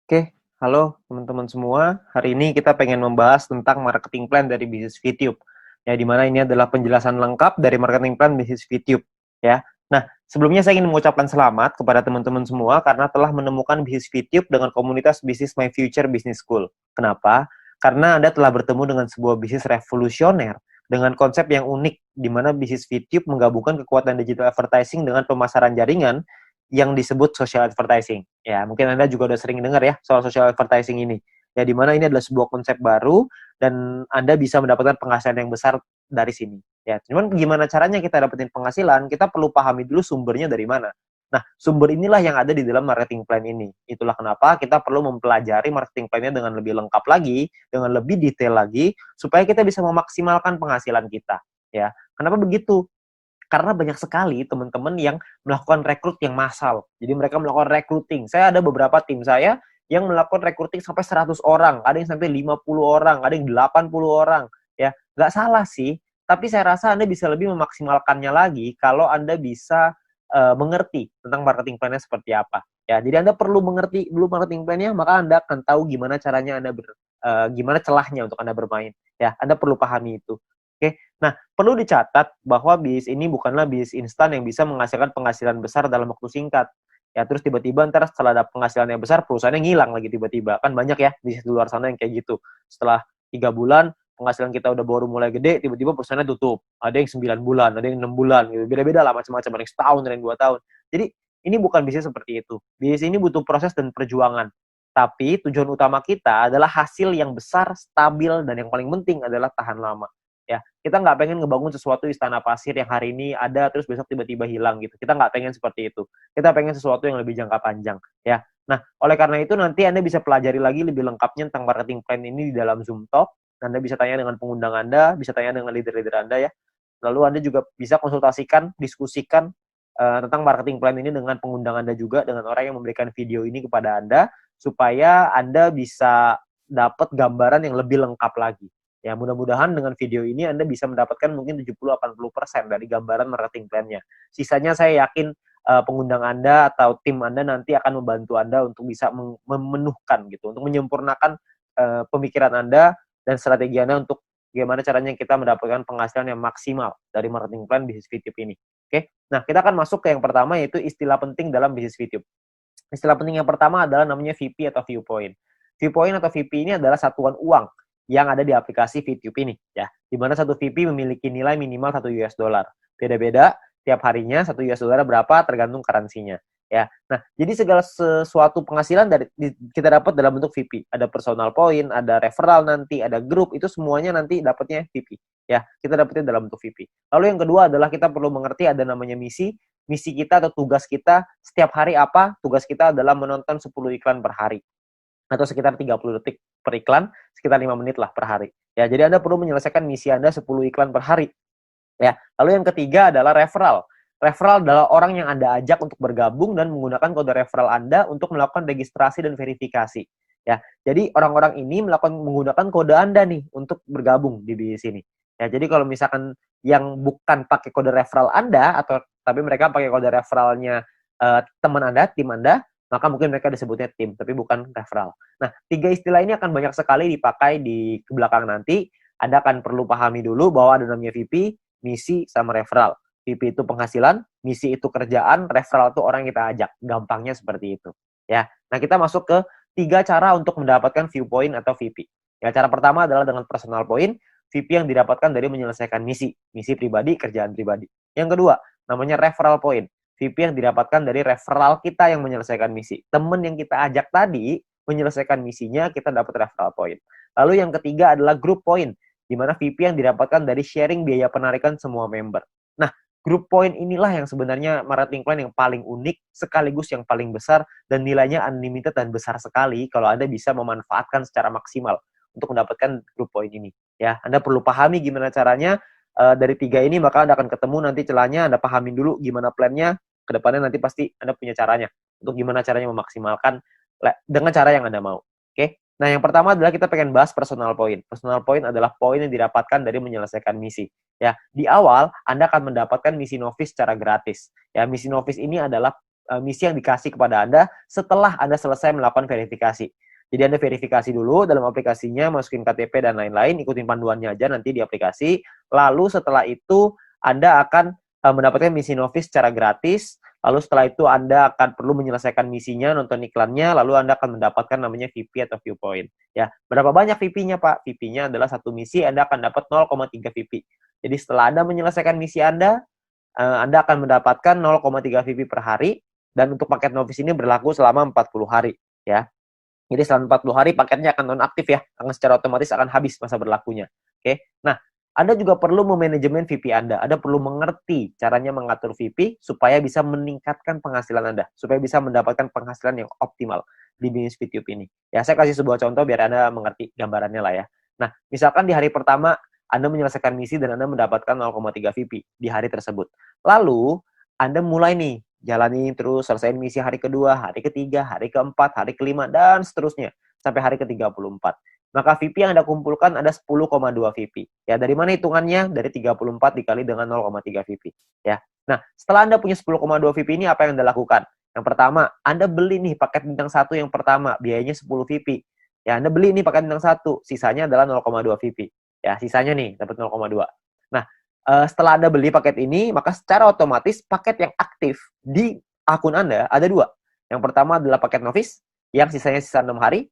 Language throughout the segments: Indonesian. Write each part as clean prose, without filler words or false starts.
Oke, halo teman-teman semua. Hari ini kita pengen membahas tentang marketing plan dari bisnis VTube. Ya, di mana ini adalah penjelasan lengkap dari marketing plan bisnis VTube. Ya. Nah, sebelumnya saya ingin mengucapkan selamat kepada teman-teman semua karena telah menemukan bisnis VTube dengan komunitas bisnis My Future Business School. Kenapa? Karena Anda telah bertemu dengan sebuah bisnis revolusioner dengan konsep yang unik, di mana bisnis VTube menggabungkan kekuatan digital advertising dengan pemasaran jaringan yang disebut social advertising. Ya, mungkin Anda juga udah sering dengar ya soal social advertising ini. Ya, di mana ini adalah sebuah konsep baru dan Anda bisa mendapatkan penghasilan yang besar dari sini. Ya, cuman gimana caranya kita dapetin penghasilan? Kita perlu pahami dulu sumbernya dari mana. Nah, sumber inilah yang ada di dalam marketing plan ini. Itulah kenapa kita perlu mempelajari marketing plan-nya dengan lebih lengkap lagi, dengan lebih detail lagi, supaya kita bisa memaksimalkan penghasilan kita. Ya, kenapa begitu? Karena banyak sekali teman-teman yang melakukan rekrut yang massal. Jadi mereka melakukan recruiting. Saya ada beberapa tim saya yang melakukan recruiting sampai 100 orang, ada yang sampai 50 orang, ada yang 80 orang. Ya, nggak salah sih, tapi saya rasa Anda bisa lebih memaksimalkannya lagi kalau Anda bisa mengerti tentang marketing plan-nya seperti apa. Ya, jadi Anda perlu mengerti dulu marketing plan-nya, maka Anda akan tahu gimana caranya gimana celahnya untuk Anda bermain. Ya, Anda perlu pahami itu. Oke. Nah, perlu dicatat bahwa bisnis ini bukanlah bisnis instan yang bisa menghasilkan penghasilan besar dalam waktu singkat. Ya, terus tiba-tiba ntar setelah ada penghasilan yang besar, perusahaannya ngilang lagi tiba-tiba. Kan banyak ya bisnis di luar sana yang kayak gitu. Setelah 3 bulan, penghasilan kita udah baru mulai gede, tiba-tiba perusahaannya tutup. Ada yang 9 bulan, ada yang 6 bulan, gitu. Beda-beda lah macam-macam, ada yang setahun, ada yang 2 tahun. Jadi, ini bukan bisnis seperti itu. Bisnis ini butuh proses dan perjuangan. Tapi tujuan utama kita adalah hasil yang besar, stabil, dan yang paling penting adalah tahan lama. Ya, kita nggak pengen ngebangun sesuatu istana pasir yang hari ini ada terus besok tiba-tiba hilang gitu. Kita nggak pengen seperti itu. Kita pengen sesuatu yang lebih jangka panjang. Ya, nah oleh karena itu nanti Anda bisa pelajari lagi lebih lengkapnya tentang marketing plan ini di dalam Zoom Talk. Anda bisa tanya dengan pengundang Anda, bisa tanya dengan leader-leader Anda ya. Lalu Anda juga bisa konsultasikan, diskusikan tentang marketing plan ini dengan pengundang Anda juga, dengan orang yang memberikan video ini kepada Anda, supaya Anda bisa dapat gambaran yang lebih lengkap lagi. Ya, mudah-mudahan dengan video ini Anda bisa mendapatkan mungkin 70-80% dari gambaran marketing plan-nya. Sisanya saya yakin pengundang Anda atau tim Anda nanti akan membantu Anda untuk bisa memenuhkan gitu, untuk menyempurnakan pemikiran Anda dan strategi Anda untuk bagaimana caranya kita mendapatkan penghasilan yang maksimal dari marketing plan bisnis VTube ini. Oke, nah kita akan masuk ke yang pertama yaitu istilah penting dalam bisnis VTube. Istilah penting yang pertama adalah namanya VP atau viewpoint. Viewpoint atau VP ini adalah satuan uang yang ada di aplikasi VTube ini ya. Di mana satu VP memiliki nilai minimal 1 US dollar. Beda-beda tiap harinya 1 US dollar berapa tergantung currency-nya ya. Nah, jadi segala sesuatu penghasilan kita dapat dalam bentuk VP. Ada personal point, ada referral nanti, ada grup, itu semuanya nanti dapatnya VP ya. Kita dapatnya dalam bentuk VP. Lalu yang kedua adalah kita perlu mengerti ada namanya misi. Misi kita atau tugas kita setiap hari apa? Tugas kita adalah menonton 10 iklan per hari atau sekitar 30 detik per iklan, sekitar 5 menit lah per hari. Ya, jadi Anda perlu menyelesaikan misi Anda 10 iklan per hari. Ya, lalu yang ketiga adalah referral. Referral adalah orang yang Anda ajak untuk bergabung dan menggunakan kode referral Anda untuk melakukan registrasi dan verifikasi. Ya, jadi orang-orang ini menggunakan kode Anda nih untuk bergabung di sini. Ya, jadi kalau misalkan yang bukan pakai kode referral Anda atau tapi mereka pakai kode referralnya teman Anda, tim Anda, maka mungkin mereka disebutnya tim, tapi bukan referral. Nah, tiga istilah ini akan banyak sekali dipakai di belakang nanti. Anda akan perlu pahami dulu bahwa ada namanya VP, misi, sama referral. VP itu penghasilan, misi itu kerjaan, referral itu orang yang kita ajak. Gampangnya seperti itu. Ya. Nah, kita masuk ke 3 cara untuk mendapatkan viewpoint atau VP. Ya, cara pertama adalah dengan personal point, VP yang didapatkan dari menyelesaikan misi pribadi, kerjaan pribadi. Yang kedua, namanya referral point. VP yang didapatkan dari referral kita yang menyelesaikan misi. Temen yang kita ajak tadi menyelesaikan misinya, kita dapat referral point. Lalu yang ketiga adalah group point, di mana VP yang didapatkan dari sharing biaya penarikan semua member. Nah, group point inilah yang sebenarnya marketing plan yang paling unik, sekaligus yang paling besar, dan nilainya unlimited dan besar sekali kalau Anda bisa memanfaatkan secara maksimal untuk mendapatkan group point ini. Ya, Anda perlu pahami gimana caranya. Dari 3 ini maka Anda akan ketemu nanti celahnya, Anda pahamin dulu gimana plannya, kedepannya nanti pasti Anda punya caranya untuk gimana caranya memaksimalkan dengan cara yang Anda mau. Oke? Nah, yang pertama adalah kita pengen bahas personal point. Personal point adalah poin yang didapatkan dari menyelesaikan misi. Ya, di awal Anda akan mendapatkan misi novice secara gratis. Ya, misi novice ini adalah misi yang dikasih kepada Anda setelah Anda selesai melakukan verifikasi. Jadi Anda verifikasi dulu dalam aplikasinya, masukin KTP dan lain-lain, ikutin panduannya aja nanti di aplikasi. Lalu setelah itu Anda akan mendapatkan misi novis secara gratis. Lalu setelah itu Anda akan perlu menyelesaikan misinya, nonton iklannya, lalu Anda akan mendapatkan namanya VP atau viewpoint. Ya, berapa banyak VP-nya, Pak? VP-nya adalah satu misi, Anda akan dapat 0,3 VP. Jadi setelah Anda menyelesaikan misi Anda akan mendapatkan 0,3 VP per hari, dan untuk paket novis ini berlaku selama 40 hari. Ya. Jadi selama 40 hari paketnya akan nonaktif ya, akan secara otomatis akan habis masa berlakunya. Oke. Nah, Anda juga perlu memanajemen VP Anda. Anda perlu mengerti caranya mengatur VP supaya bisa meningkatkan penghasilan Anda, supaya bisa mendapatkan penghasilan yang optimal di bisnis VTube ini. Ya, saya kasih sebuah contoh biar Anda mengerti gambarannya lah ya. Nah, misalkan di hari pertama Anda menyelesaikan misi dan Anda mendapatkan 0,3 VP di hari tersebut. Lalu, Anda mulai nih jalani terus, selesaiin misi hari kedua, hari ketiga, hari keempat, hari kelima, dan seterusnya. Sampai hari ke-34. Maka VP yang Anda kumpulkan ada 10,2 VP. Ya, dari mana hitungannya? Dari 34 dikali dengan 0,3 VP. Ya. Nah, setelah Anda punya 10,2 VP ini, apa yang Anda lakukan? Yang pertama, Anda beli nih paket bintang 1 yang pertama, biayanya 10 VP. Ya, Anda beli nih paket bintang 1, sisanya adalah 0,2 VP. Ya, sisanya nih, dapat 0,2. Nah, setelah Anda beli paket ini, maka secara otomatis paket yang aktif di akun Anda ada 2. Yang pertama adalah paket novis, yang sisanya sisa 6 hari,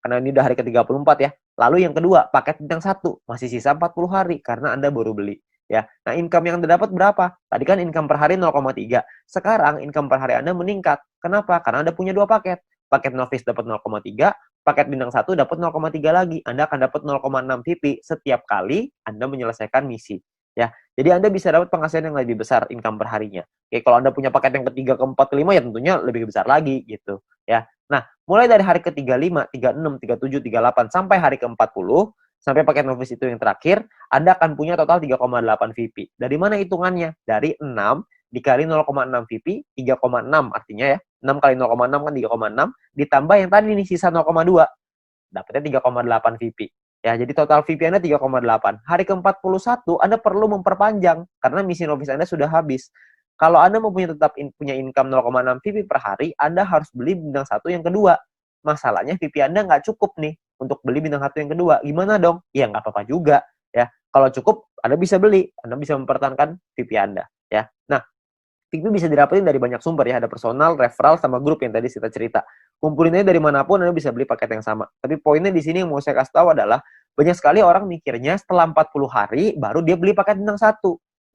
karena ini udah hari ke-34 ya. Lalu yang kedua, paket bintang 1, masih sisa 40 hari, karena Anda baru beli. Ya. Nah, income yang Anda dapat berapa? Tadi kan income per hari 0,3. Sekarang income per hari Anda meningkat. Kenapa? Karena Anda punya 2 paket. Paket novis dapat 0,3, paket bintang 1 dapat 0,3 lagi. Anda akan dapat 0,6 VP setiap kali Anda menyelesaikan misi. Ya, jadi Anda bisa dapat penghasilan yang lebih besar income per harinya. Oke, kalau Anda punya paket yang ketiga, keempat, kelima ya tentunya lebih besar lagi gitu. Ya, nah mulai dari hari ke-35, 36, 37, 38 sampai hari ke-40 sampai paket novis itu yang terakhir, Anda akan punya total 3,8 VP. Dari mana hitungannya? Dari 6 dikali 0,6 VP, 3,6 artinya ya. 6 kali 0,6 kan 3,6 ditambah yang tadi nih sisa 0,2. Dapatnya 3,8 VP. Ya, jadi total VP Anda 3,8. Hari ke-41 Anda perlu memperpanjang karena misi novis Anda sudah habis. Kalau Anda mau tetap punya income 0,6 VP per hari, Anda harus beli bintang 1 yang kedua. Masalahnya VP Anda nggak cukup nih untuk beli bintang 1 yang kedua. Gimana dong? Ya nggak apa-apa juga. Ya, kalau cukup Anda bisa beli, Anda bisa mempertahankan VP Anda. Ya, nah VP bisa didapetin dari banyak sumber ya, ada personal, referral, sama grup yang tadi kita cerita. Kumpulinnya dari manapun Anda bisa beli paket yang sama. Tapi poinnya di sini yang mau saya kasih tahu adalah banyak sekali orang mikirnya setelah 40 hari baru dia beli paket bintang 1.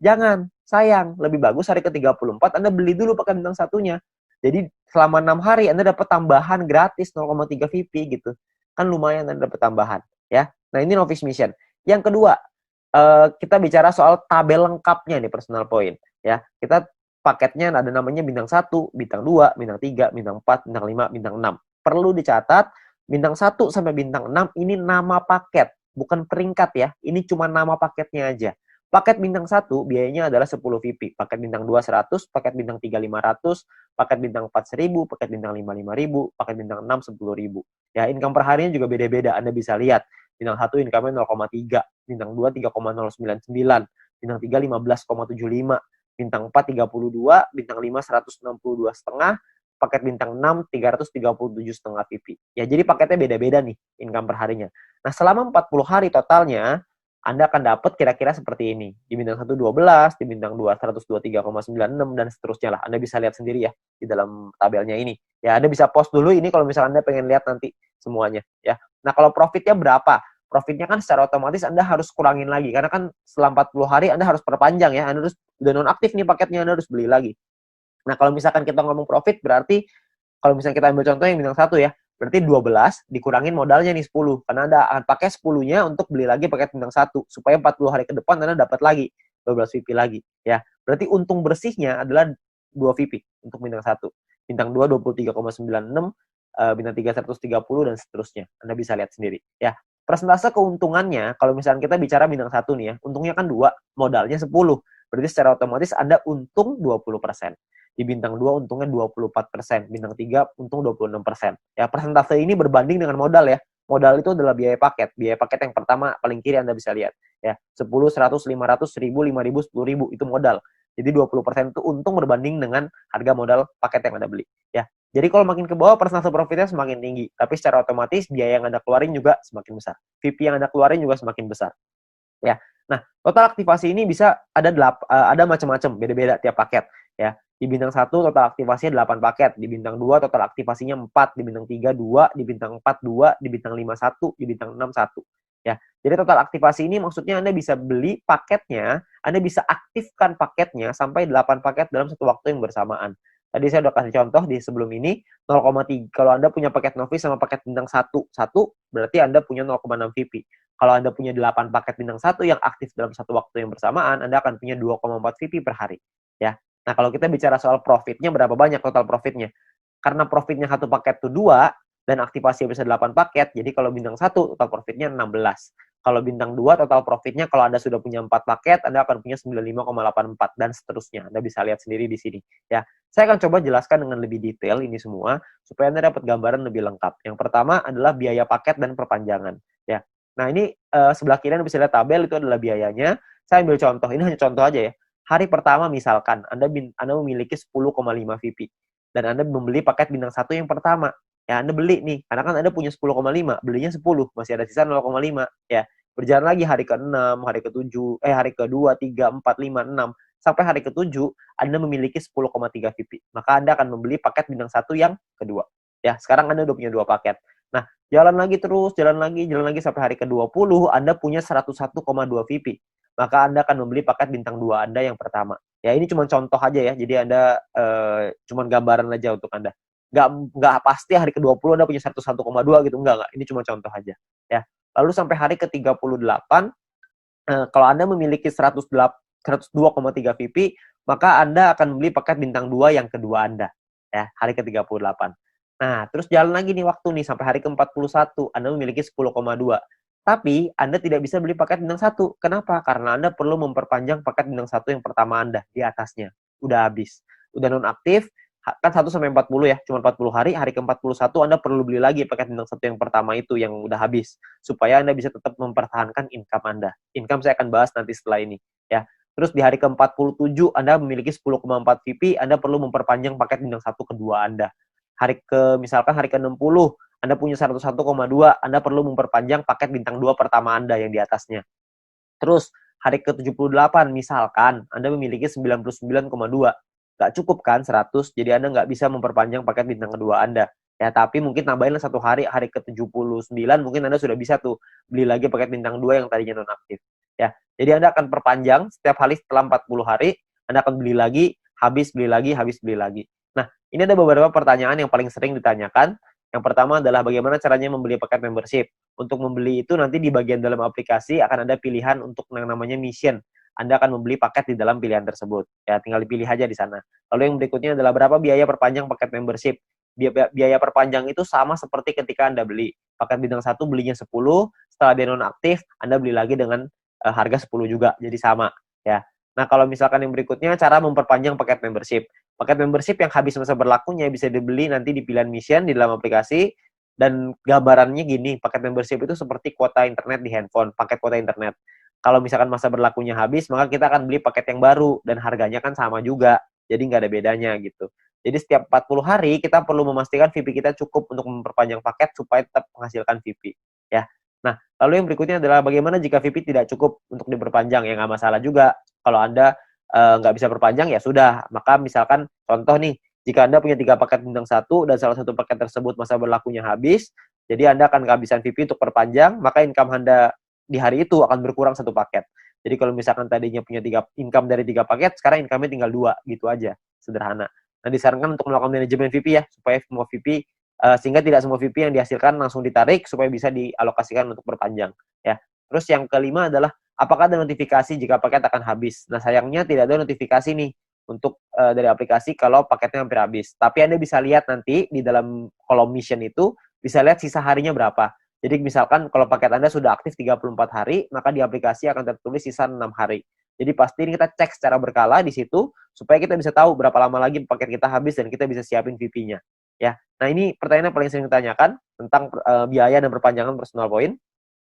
Jangan, sayang. Lebih bagus hari ke-34 Anda beli dulu paket bintang 1-nya. Jadi selama 6 hari Anda dapat tambahan gratis 0,3 VP gitu. Kan lumayan Anda dapat tambahan ya. Nah, ini novice mission. Yang kedua, kita bicara soal tabel lengkapnya nih personal point ya. Kita paketnya ada namanya bintang 1, bintang 2, bintang 3, bintang 4, bintang 5, bintang 6. Perlu dicatat, bintang 1 sampai bintang 6 ini nama paket, bukan peringkat ya. Ini cuma nama paketnya aja. Paket bintang 1 biayanya adalah 10 VP, paket bintang 2 100, paket bintang 3 500, paket bintang 4 1000, paket bintang 5 5000, paket bintang 6 10.000. Ya, income per harinya juga beda-beda. Anda bisa lihat. Bintang 1 income-nya 0,3, bintang 2 3,099, bintang 3 15,75, bintang 4 32, bintang 5 162,5, paket bintang 6 337,5 VP. Ya, jadi paketnya beda-beda nih income per harinya. Nah, selama 40 hari totalnya Anda akan dapat kira-kira seperti ini. Di bintang 1 12, di bintang 2 123,96 dan seterusnya lah. Anda bisa lihat sendiri ya di dalam tabelnya ini. Ya, Anda bisa post dulu ini kalau misalnya Anda pengen lihat nanti semuanya ya. Nah, kalau profitnya berapa? Profitnya kan secara otomatis Anda harus kurangin lagi karena kan setelah 40 hari Anda harus perpanjang ya. Anda harus udah nonaktif nih paketnya, Anda harus beli lagi. Nah, kalau misalkan kita ngomong profit berarti kalau misalnya kita ambil contoh yang bintang 1 ya, berarti 12 dikurangin modalnya nih 10 karena Anda akan pakai 10-nya untuk beli lagi paket bintang 1 supaya 40 hari ke depan Anda dapat lagi 12 VP lagi ya. Berarti untung bersihnya adalah 2 VP untuk bintang 1. Bintang 2 23,96, bintang 3 130 dan seterusnya. Anda bisa lihat sendiri ya. Persentase keuntungannya kalau misalnya kita bicara bintang 1 nih ya, untungnya kan 2, modalnya 10. Berarti secara otomatis Anda untung 20%. Di bintang 2 untungnya 24%, bintang 3 untung 26%. Ya, persentase ini berbanding dengan modal ya. Modal itu adalah biaya paket. Biaya paket yang pertama paling kiri Anda bisa lihat ya. 10, 100, 500, 1000, 5000, 10.000 itu modal. Jadi 20% itu untung berbanding dengan harga modal paket yang Anda beli. Ya. Jadi kalau makin ke bawah persentase profitnya semakin tinggi, tapi secara otomatis biaya yang Anda keluarin juga semakin besar. VP yang Anda keluarin juga semakin besar. Ya. Nah, total aktivasi ini bisa ada macam-macam, beda-beda tiap paket ya. Di bintang 1 total aktivasinya 8 paket, di bintang 2 total aktivasinya 4, di bintang 3 2, di bintang 4 2, di bintang 5 1, di bintang 6 1. Ya. Jadi total aktivasi ini maksudnya Anda bisa beli paketnya, Anda bisa aktifkan paketnya sampai 8 paket dalam satu waktu yang bersamaan. Tadi saya udah kasih contoh di sebelum ini 0,3. Kalau Anda punya paket novice sama paket bintang 1, berarti Anda punya 0,6 VP. Kalau Anda punya 8 paket bintang 1 yang aktif dalam satu waktu yang bersamaan, Anda akan punya 2,4 VP per hari. Ya. Nah, kalau kita bicara soal profitnya, berapa banyak total profitnya? Karena profitnya satu paket itu 2, dan aktivasi bisa 8 paket, jadi kalau bintang 1 total profitnya 16. Kalau bintang 2 total profitnya, kalau Anda sudah punya 4 paket, Anda akan punya 95,84 dan seterusnya. Anda bisa lihat sendiri di sini. Ya, saya akan coba jelaskan dengan lebih detail ini semua, supaya Anda dapat gambaran lebih lengkap. Yang pertama adalah biaya paket dan perpanjangan. Ya, nah ini sebelah kiri Anda bisa lihat tabel, itu adalah biayanya. Saya ambil contoh, ini hanya contoh aja ya. Hari pertama misalkan, Anda memiliki 10,5 VP. Dan Anda membeli paket bintang 1 yang pertama. Ya, Anda beli nih, karena kan Anda punya 10,5, belinya 10, masih ada sisa 0,5, ya. Berjalan lagi hari ke-6, hari ke-7, hari ke-2, 3, 4, 5, 6, sampai hari ke-7, Anda memiliki 10,3 VP. Maka Anda akan membeli paket bintang 1 yang kedua. Ya, sekarang Anda udah punya 2 paket. Nah, jalan lagi terus, jalan lagi sampai hari ke-20, Anda punya 101,2 VP. Maka Anda akan membeli paket bintang 2 Anda yang pertama. Ya, ini cuma contoh aja ya, jadi Anda cuma gambaran aja untuk Anda. Nggak pasti hari ke-20 Anda punya 101,2 gitu, enggak. Ini cuma contoh aja. Ya. Lalu sampai hari ke-38, kalau Anda memiliki 102,3 VP, maka Anda akan membeli paket bintang 2 yang kedua Anda. Ya, hari ke-38. Nah, terus jalan lagi nih waktu nih, sampai hari ke-41, Anda memiliki 10,2. Tapi, Anda tidak bisa beli paket bintang 1. Kenapa? Karena Anda perlu memperpanjang paket bintang 1 yang pertama Anda, di atasnya. Udah habis. Udah nonaktif, kan 1 sampai 40 ya, cuma 40 hari, hari ke-41 Anda perlu beli lagi paket bintang 1 yang pertama itu yang udah habis, supaya Anda bisa tetap mempertahankan income Anda. Income saya akan bahas nanti setelah ini, ya. Terus di hari ke-47 Anda memiliki 10,4 VP, Anda perlu memperpanjang paket bintang 1 kedua Anda. Misalkan hari ke-60, Anda punya 101,2, Anda perlu memperpanjang paket bintang 2 pertama Anda yang di atasnya. Terus hari ke-78 misalkan Anda memiliki 99,2. Nggak cukup kan 100, jadi Anda nggak bisa memperpanjang paket bintang kedua Anda. Ya, tapi mungkin tambahin satu hari ke-79, mungkin Anda sudah bisa tuh beli lagi paket bintang 2 yang tadinya nonaktif. Ya, jadi Anda akan perpanjang setiap hari setelah 40 hari, Anda akan beli lagi, habis beli lagi, habis beli lagi. Nah, ini ada beberapa pertanyaan yang paling sering ditanyakan. Yang pertama adalah bagaimana caranya membeli paket membership. Untuk membeli itu nanti di bagian dalam aplikasi akan ada pilihan untuk yang namanya mission. Anda akan membeli paket di dalam pilihan tersebut. Ya, tinggal dipilih aja di sana. Lalu yang berikutnya adalah berapa biaya perpanjang paket membership. Biaya perpanjang itu sama seperti ketika Anda beli. Paket bintang 1 belinya 10, setelah dia nonaktif, Anda beli lagi dengan harga 10 juga, jadi sama. Ya. Nah, kalau misalkan yang berikutnya, cara memperpanjang paket membership. Paket membership yang habis masa berlakunya bisa dibeli nanti di pilihan mission di dalam aplikasi, dan gambarannya gini, paket membership itu seperti kuota internet di handphone, paket kuota internet. Kalau misalkan masa berlakunya habis, maka kita akan beli paket yang baru, dan harganya kan sama juga, jadi nggak ada bedanya gitu. Jadi setiap 40 hari, kita perlu memastikan VP kita cukup untuk memperpanjang paket supaya tetap menghasilkan VP. Ya. Nah, lalu yang berikutnya adalah bagaimana jika VP tidak cukup untuk diperpanjang, ya nggak masalah juga. Kalau Anda nggak bisa perpanjang, ya sudah. Maka misalkan, contoh nih, jika Anda punya 3 paket bintang 1, dan salah satu paket tersebut masa berlakunya habis, jadi Anda akan kehabisan VP untuk perpanjang, maka income Anda di hari itu akan berkurang 1 paket. Jadi kalau misalkan tadinya punya income dari 3 paket, sekarang income-nya tinggal 2, gitu aja. Sederhana. Nah, disarankan untuk melakukan manajemen VP ya, supaya semua VP, sehingga tidak semua VP yang dihasilkan langsung ditarik, supaya bisa dialokasikan untuk perpanjang. Ya. Terus yang kelima adalah, apakah ada notifikasi jika paket akan habis? Nah, sayangnya tidak ada notifikasi nih untuk dari aplikasi kalau paketnya hampir habis. Tapi Anda bisa lihat nanti di dalam kolom mission itu, bisa lihat sisa harinya berapa. Jadi misalkan kalau paket Anda sudah aktif 34 hari, maka di aplikasi akan tertulis sisa 6 hari. Jadi pasti ini kita cek secara berkala di situ, supaya kita bisa tahu berapa lama lagi paket kita habis dan kita bisa siapin VP-nya. Ya. Nah, ini pertanyaan yang paling sering ditanyakan tentang biaya dan perpanjangan personal point.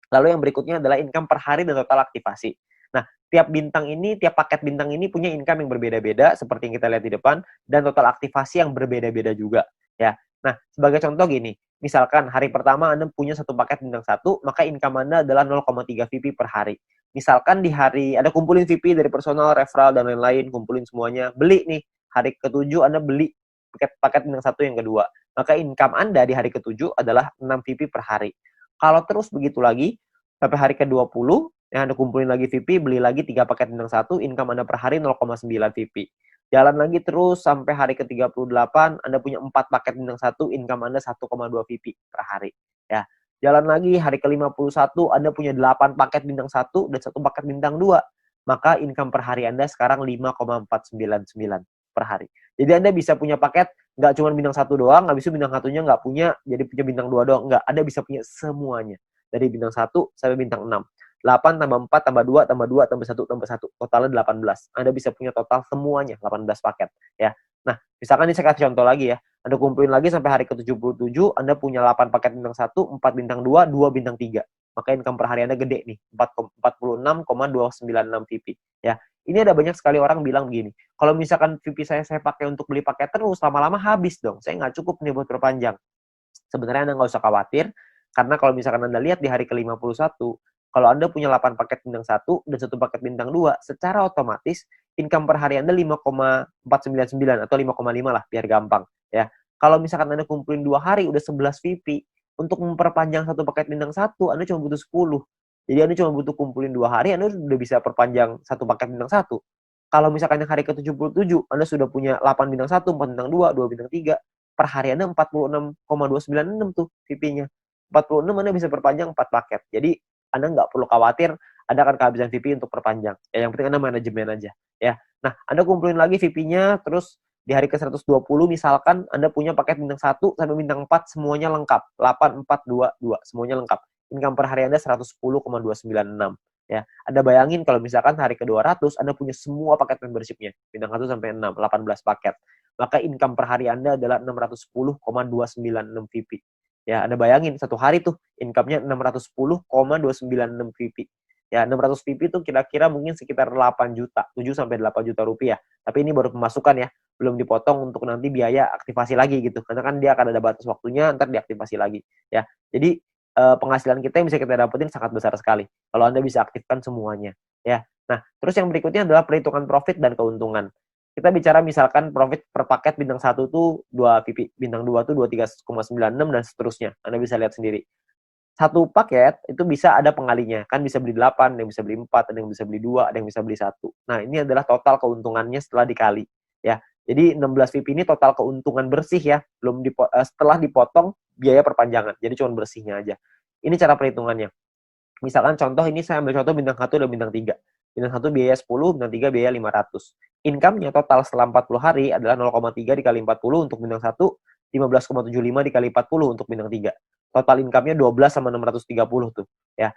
Lalu yang berikutnya adalah income per hari dan total aktivasi. Nah, tiap paket bintang ini punya income yang berbeda-beda seperti yang kita lihat di depan dan total aktivasi yang berbeda-beda juga ya. Nah, sebagai contoh gini, misalkan hari pertama Anda punya satu paket bintang satu, maka income Anda adalah 0,3 VP per hari. Misalkan di hari Anda kumpulin VP dari personal, referral dan lain-lain, kumpulin semuanya, beli nih. Hari ketujuh Anda beli paket bintang satu yang kedua. Maka income Anda di hari ketujuh adalah 6 VP per hari. Kalau terus begitu lagi, sampai hari ke-20, yang Anda kumpulin lagi VP, beli lagi 3 paket bintang satu, income Anda per hari 0,9 VP. Jalan lagi terus sampai hari ke-38, Anda punya 4 paket bintang satu, income Anda 1,2 VP per hari. Ya. Jalan lagi hari ke-51, Anda punya 8 paket bintang satu dan 1 paket bintang 2. Maka income per hari Anda sekarang 5,499 per hari. Jadi Anda bisa punya paket nggak cuma bintang satu doang, nggak bisa bintang satunya nggak punya, jadi punya bintang 2 doang. Nggak, Anda bisa punya semuanya. Dari bintang 1 sampai bintang 6. 8 tambah 4 tambah 2 tambah 2 tambah 1 tambah 1. Totalnya 18. Anda bisa punya total semuanya 18 paket ya. Nah, misalkan ini saya kasih contoh lagi ya. Anda kumpulin lagi sampai hari ke-77, Anda punya 8 paket bintang 1, 4 bintang 2, 2 bintang 3. Maka income per hari Anda gede nih, 46,296 VP ya. Ini ada banyak sekali orang bilang begini, kalau misalkan VP saya pakai untuk beli paket terus, lama-lama habis dong. Saya nggak cukup nih buat perpanjang. Sebenarnya Anda nggak usah khawatir, karena kalau misalkan Anda lihat di hari ke-51, kalau Anda punya 8 paket bintang 1 dan 1 paket bintang 2, secara otomatis income per hari Anda 5,499 atau 5,5 lah, biar gampang. Ya. Kalau misalkan Anda kumpulin 2 hari, udah 11 VP, untuk memperpanjang 1 paket bintang 1, Anda cuma butuh 10. Jadi Anda cuma butuh kumpulin 2 hari, Anda udah bisa perpanjang 1 paket bintang 1. Kalau misalkan yang hari ke-77, Anda sudah punya 8 bintang 1, 4 bintang 2, 2 bintang 3, per hari Anda 46,296 tuh VP-nya. 46 Anda bisa perpanjang 4 paket. Jadi Anda nggak perlu khawatir Anda akan kehabisan VP untuk perpanjang. Ya, yang penting Anda manajemen aja. Ya. Nah, Anda kumpulin lagi VP-nya, terus di hari ke-120 misalkan Anda punya paket bintang 1 sampai bintang 4 semuanya lengkap. 8, 4, 2, 2 semuanya lengkap. Income per hari Anda 110,296. Ya, Anda bayangin kalau misalkan hari ke-200 Anda punya semua paket membership-nya, bintang 1 sampai 6, 18 paket. Maka income per hari Anda adalah 610,296 VP. Ya, Anda bayangin satu hari tuh income-nya 610,296 VP. Ya, 600 VP itu kira-kira mungkin sekitar 8 juta, 7 sampai 8 juta rupiah. Tapi ini baru pemasukan ya, belum dipotong untuk nanti biaya aktivasi lagi gitu. Karena kan dia akan ada batas waktunya, ntar diaktifasi lagi. Ya, jadi penghasilan kita yang bisa kita dapetin sangat besar sekali kalau Anda bisa aktifkan semuanya. Ya, nah terus yang berikutnya adalah perhitungan profit dan keuntungan. Kita bicara misalkan profit per paket bintang 1 tuh 2 VP, bintang 2 tuh 23,96 dan seterusnya. Anda bisa lihat sendiri. Satu paket itu bisa ada pengalinya. Kan bisa beli 8, ada yang bisa beli 4, ada yang bisa beli 2, ada yang bisa beli 1. Nah, ini adalah total keuntungannya setelah dikali. Ya, jadi 16 VP ini total keuntungan bersih ya, setelah dipotong biaya perpanjangan. Jadi cuma bersihnya aja. Ini cara perhitungannya. Misalkan contoh ini saya ambil contoh bintang 1 dan bintang 3. Bintang 1 biaya 10, bintang 3 biaya 500. Income-nya total setelah 40 hari adalah 0,3 dikali 40 untuk bintang 1, 15,75 dikali 40 untuk bintang 3. Total income-nya 12 sama 630 tuh. Ya.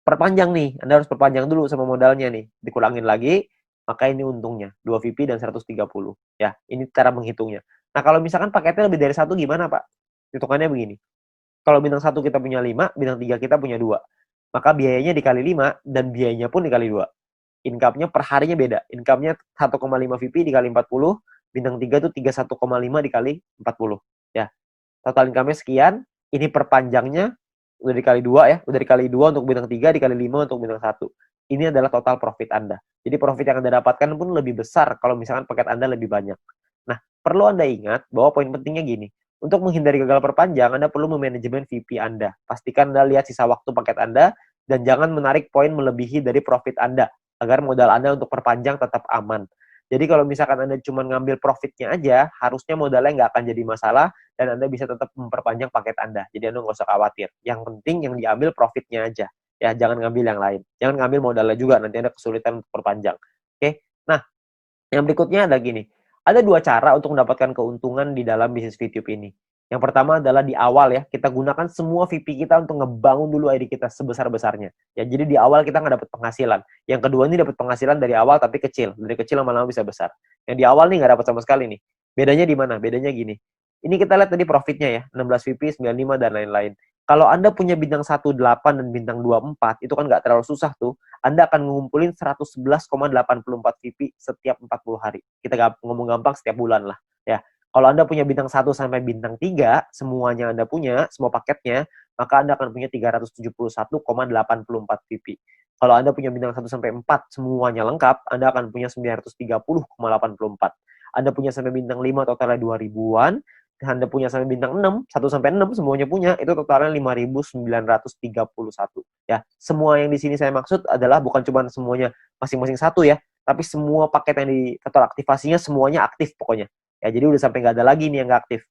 Perpanjang nih, Anda harus perpanjang dulu sama modalnya nih. Dikurangin lagi, maka ini untungnya 2 VP dan 130. Ya, ini cara menghitungnya. Nah, kalau misalkan paketnya lebih dari 1 gimana, Pak? Hitungannya begini. Kalau bintang 1 kita punya 5, bintang 3 kita punya 2. Maka biayanya dikali 5 dan biayanya pun dikali 2. Income-nya per harinya beda. Income-nya 1,5 VP dikali 40, bintang 3 itu 31,5 dikali 40. Ya. Total income-nya sekian, ini perpanjangnya udah dikali 2 ya, udah dikali 2 untuk bintang 3, dikali 5 untuk bintang 1. Ini adalah total profit Anda. Jadi profit yang Anda dapatkan pun lebih besar kalau misalkan paket Anda lebih banyak. Nah, perlu Anda ingat bahwa poin pentingnya gini. Untuk menghindari gagal perpanjang, Anda perlu memanajemen VP Anda. Pastikan Anda lihat sisa waktu paket Anda dan jangan menarik poin melebihi dari profit Anda agar modal Anda untuk perpanjang tetap aman. Jadi kalau misalkan Anda cuma ngambil profitnya aja, harusnya modalnya nggak akan jadi masalah dan Anda bisa tetap memperpanjang paket Anda. Jadi Anda nggak usah khawatir. Yang penting yang diambil profitnya aja. Ya, jangan ngambil yang lain. Jangan ngambil modalnya juga, nanti Anda kesulitan untuk perpanjang. Oke? Nah, yang berikutnya ada gini. Ada 2 cara untuk mendapatkan keuntungan di dalam bisnis VTube ini. Yang pertama adalah di awal ya, kita gunakan semua VP kita untuk ngebangun dulu ID kita sebesar-besarnya. Ya, jadi di awal kita nggak dapat penghasilan. Yang kedua ini dapat penghasilan dari awal tapi kecil. Dari kecil lama-lama bisa besar. Yang di awal nih nggak dapat sama sekali nih. Bedanya di mana? Bedanya gini. Ini kita lihat tadi profitnya ya, 16 VP, 95 dan lain-lain. Kalau Anda punya bintang 18 dan bintang 24, itu kan nggak terlalu susah tuh. Anda akan ngumpulin 111,84 VP setiap 40 hari. Kita ngomong gampang setiap bulan lah. Ya. Kalau Anda punya bintang 1 sampai bintang 3, semuanya Anda punya, semua paketnya, maka Anda akan punya 371,84 VP. Kalau Anda punya bintang 1 sampai 4, semuanya lengkap, Anda akan punya 930,84. Anda punya sampai bintang 5, totalnya 2000-an. Anda punya sampai bintang 6, 1 sampai 6 semuanya punya, itu totalnya 5.931. Ya, semua yang di sini saya maksud adalah bukan cuma semuanya masing-masing satu ya, tapi semua paket yang di kantor aktivasinya semuanya aktif pokoknya. Ya, jadi udah sampai nggak ada lagi nih yang nggak aktif.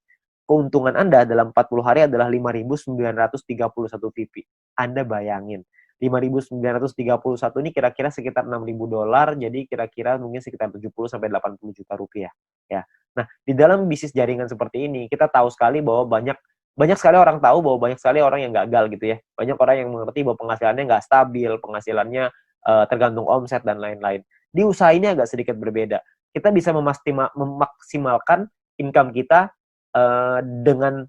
Keuntungan Anda dalam 40 hari adalah 5.931 VP. Anda bayangin, 5.931 ini kira-kira sekitar $6.000, jadi kira-kira mungkin sekitar 70 sampai 80 juta rupiah. Ya. Nah, di dalam bisnis jaringan seperti ini, kita tahu sekali bahwa banyak sekali orang tahu bahwa banyak sekali orang yang gagal gitu ya. Banyak orang yang mengerti bahwa penghasilannya nggak stabil, penghasilannya tergantung omset dan lain-lain. Di usaha ini agak sedikit berbeda. Kita bisa memaksimalkan income kita dengan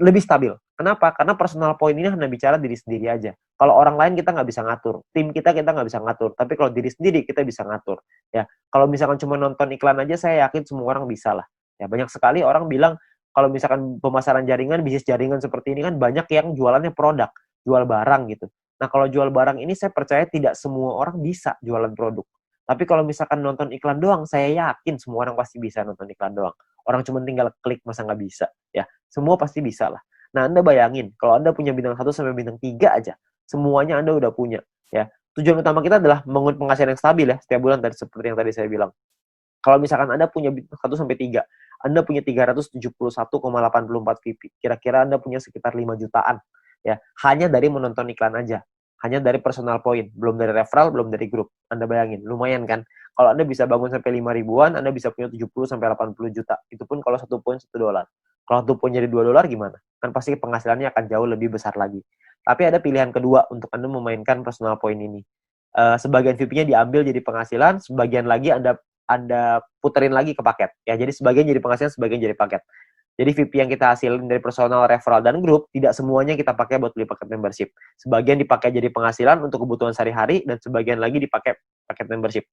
lebih stabil. Kenapa? Karena personal point ini hanya bicara diri sendiri aja. Kalau orang lain kita nggak bisa ngatur, tim kita nggak bisa ngatur. Tapi kalau diri sendiri kita bisa ngatur. Ya, kalau misalkan cuma nonton iklan aja, saya yakin semua orang bisa lah. Ya, banyak sekali orang bilang kalau misalkan pemasaran jaringan, bisnis jaringan seperti ini kan banyak yang jualannya produk, jual barang gitu. Nah, kalau jual barang ini saya percaya tidak semua orang bisa jualan produk. Tapi kalau misalkan nonton iklan doang, saya yakin semua orang pasti bisa nonton iklan doang. Orang cuma tinggal klik, masa nggak bisa? Ya, semua pasti bisa lah. Nah, Anda bayangin, kalau Anda punya bintang 1 sampai bintang 3 aja, semuanya Anda udah punya. Ya, tujuan utama kita adalah membangun penghasilan yang stabil ya, setiap bulan tadi seperti yang tadi saya bilang. Kalau misalkan Anda punya bintang 1 sampai 3, Anda punya 371,84 VP. Kira-kira Anda punya sekitar 5 jutaan. Ya, hanya dari menonton iklan aja. Hanya dari personal point, belum dari referral, belum dari grup. Anda bayangin, lumayan kan? Kalau Anda bisa bangun sampai 5 ribuan, Anda bisa punya 70 sampai 80 juta. Itu pun kalau 1 poin $1. Kalau 1 poin jadi $2 gimana? Kan pasti penghasilannya akan jauh lebih besar lagi. Tapi ada pilihan kedua untuk Anda memainkan personal point ini. Sebagian VP-nya diambil jadi penghasilan, sebagian lagi Anda puterin lagi ke paket. Ya, jadi sebagian jadi penghasilan, sebagian jadi paket. Jadi VP yang kita hasilin dari personal, referral, dan grup, tidak semuanya kita pakai buat beli paket membership. Sebagian dipakai jadi penghasilan untuk kebutuhan sehari-hari, dan sebagian lagi dipakai paket membership.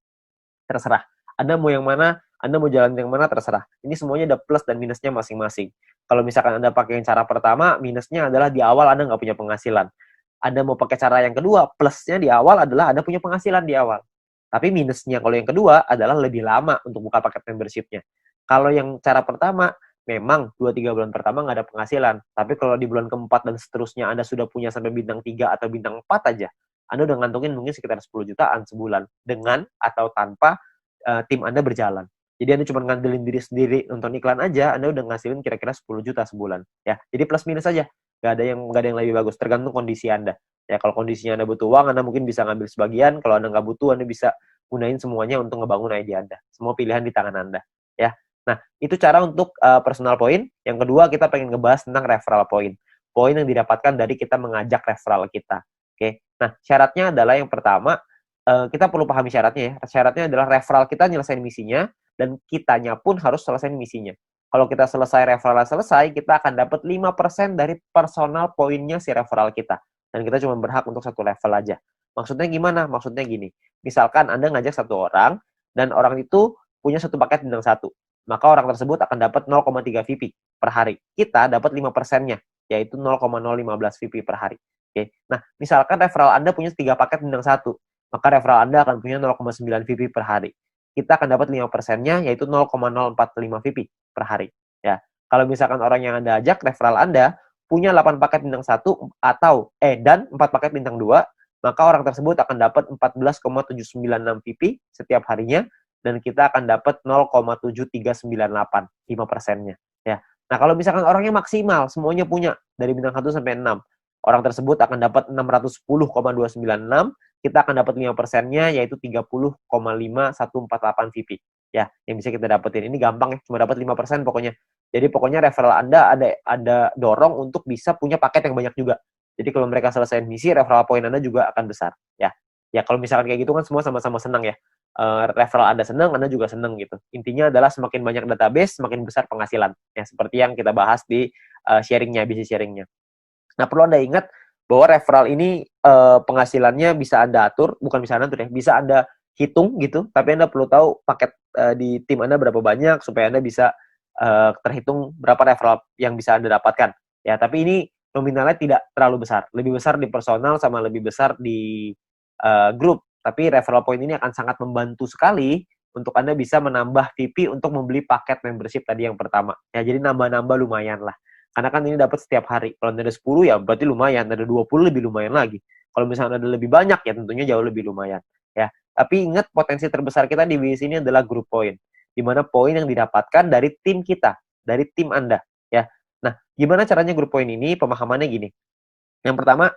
Terserah. Anda mau yang mana, Anda mau jalan yang mana, terserah. Ini semuanya ada plus dan minusnya masing-masing. Kalau misalkan Anda pakai yang cara pertama, minusnya adalah di awal Anda nggak punya penghasilan. Anda mau pakai cara yang kedua, plusnya di awal adalah Anda punya penghasilan di awal. Tapi minusnya kalau yang kedua adalah lebih lama untuk buka paket membership-nya. Kalau yang cara pertama, memang 2-3 bulan pertama nggak ada penghasilan. Tapi kalau di bulan keempat dan seterusnya Anda sudah punya sampai bintang 3 atau bintang 4 aja, Anda udah ngantongin mungkin sekitar 10 jutaan sebulan. Dengan atau tanpa tim Anda berjalan. Jadi Anda cuma ngandelin diri sendiri, nonton iklan aja, Anda udah ngasilin kira-kira 10 juta sebulan. Ya, jadi plus minus aja. Nggak ada yang lebih bagus, tergantung kondisi Anda. Ya, kalau kondisinya Anda butuh uang, Anda mungkin bisa ngambil sebagian. Kalau Anda nggak butuh, Anda bisa gunain semuanya untuk ngebangun ide Anda. Semua pilihan di tangan Anda. Ya, nah, itu cara untuk personal point. Yang kedua, kita pengen ngebahas tentang referral point. Poin yang didapatkan dari kita mengajak referral kita. Oke, nah syaratnya adalah yang pertama, kita perlu pahami syaratnya ya. Syaratnya adalah referral kita nyelesain misinya, dan kitanya pun harus selesai misinya. Kalau kita selesai referral selesai, kita akan dapat 5% dari personal poinnya si referral kita. Dan kita cuma berhak untuk satu level aja. Maksudnya gimana? Maksudnya gini. Misalkan Anda ngajak satu orang, dan orang itu punya satu paket bintang 1. Maka orang tersebut akan dapat 0,3 VP per hari. Kita dapat 5%-nya, yaitu 0,015 VP per hari. Oke. Nah, misalkan referral Anda punya 3 paket bintang 1, maka referral Anda akan punya 0,9 VP per hari. Kita akan dapat 5%-nya, yaitu 0,045 VP per hari. Ya. Kalau misalkan orang yang Anda ajak, referral Anda, punya 8 paket bintang 1 dan 4 paket bintang 2, maka orang tersebut akan dapat 14,796 VP setiap harinya, dan kita akan dapat 0,7398, 5%-nya. Ya. Nah, kalau misalkan orangnya maksimal, semuanya punya, dari bintang 1 sampai 6, orang tersebut akan dapat 610,296, kita akan dapat 5%-nya, yaitu 30,5148 VP. Ya, yang bisa kita dapetin. Ini gampang ya, cuma dapat 5% pokoknya. Jadi pokoknya referral Anda ada dorong untuk bisa punya paket yang banyak juga. Jadi kalau mereka selesai misi, referral point Anda juga akan besar. Ya, ya kalau misalkan kayak gitu kan semua sama-sama senang ya. Referral Anda senang, Anda juga senang gitu. Intinya adalah semakin banyak database, semakin besar penghasilan. Ya, seperti yang kita bahas di sharingnya, bisnis sharingnya. Nah, perlu Anda ingat bahwa referral ini penghasilannya bisa Anda atur, bukan bisa Anda atur ya, bisa Anda hitung gitu, tapi Anda perlu tahu paket di tim Anda berapa banyak supaya Anda bisa terhitung berapa referral yang bisa Anda dapatkan. Ya, tapi ini nominalnya tidak terlalu besar. Lebih besar di personal sama lebih besar di grup. Tapi referral point ini akan sangat membantu sekali untuk Anda bisa menambah VP untuk membeli paket membership tadi yang pertama. Ya, jadi nambah-nambah lumayan lah. Karena kan ini dapat setiap hari. Kalau ada 10 ya berarti lumayan, ada 20 lebih lumayan lagi. Kalau misalnya ada lebih banyak ya tentunya jauh lebih lumayan. Ya, tapi ingat potensi terbesar kita di bisnis ini adalah group point. Di mana poin yang didapatkan dari tim kita, dari tim Anda, ya. Nah, gimana caranya group point ini? Pemahamannya gini. Yang pertama,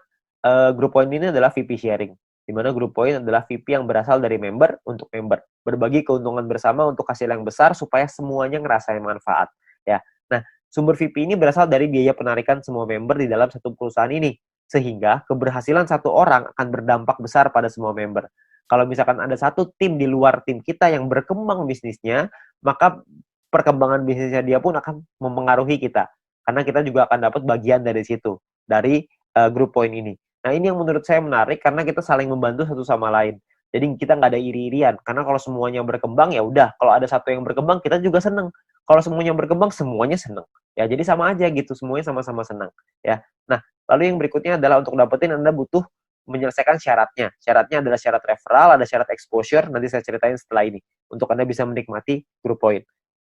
group point ini adalah VP sharing. Di mana group point adalah VP yang berasal dari member untuk member. Berbagi keuntungan bersama untuk hasil yang besar supaya semuanya ngerasain manfaat. Ya. Nah, sumber VP ini berasal dari biaya penarikan semua member di dalam satu perusahaan ini. Sehingga keberhasilan satu orang akan berdampak besar pada semua member. Kalau misalkan ada satu tim di luar tim kita yang berkembang bisnisnya, maka perkembangan bisnisnya dia pun akan mempengaruhi kita. Karena kita juga akan dapat bagian dari situ. Dari group point ini. Nah, ini yang menurut saya menarik karena kita saling membantu satu sama lain. Jadi kita nggak ada iri-irian. Karena kalau semuanya berkembang, ya udah. Kalau ada satu yang berkembang, kita juga seneng. Kalau semuanya berkembang, semuanya seneng. Ya, jadi sama aja gitu. Semuanya sama-sama senang. Ya. Nah, lalu yang berikutnya adalah untuk dapetin Anda butuh menyelesaikan syaratnya. Syaratnya adalah syarat referral, ada syarat exposure. Nanti saya ceritain setelah ini. Untuk Anda bisa menikmati group point.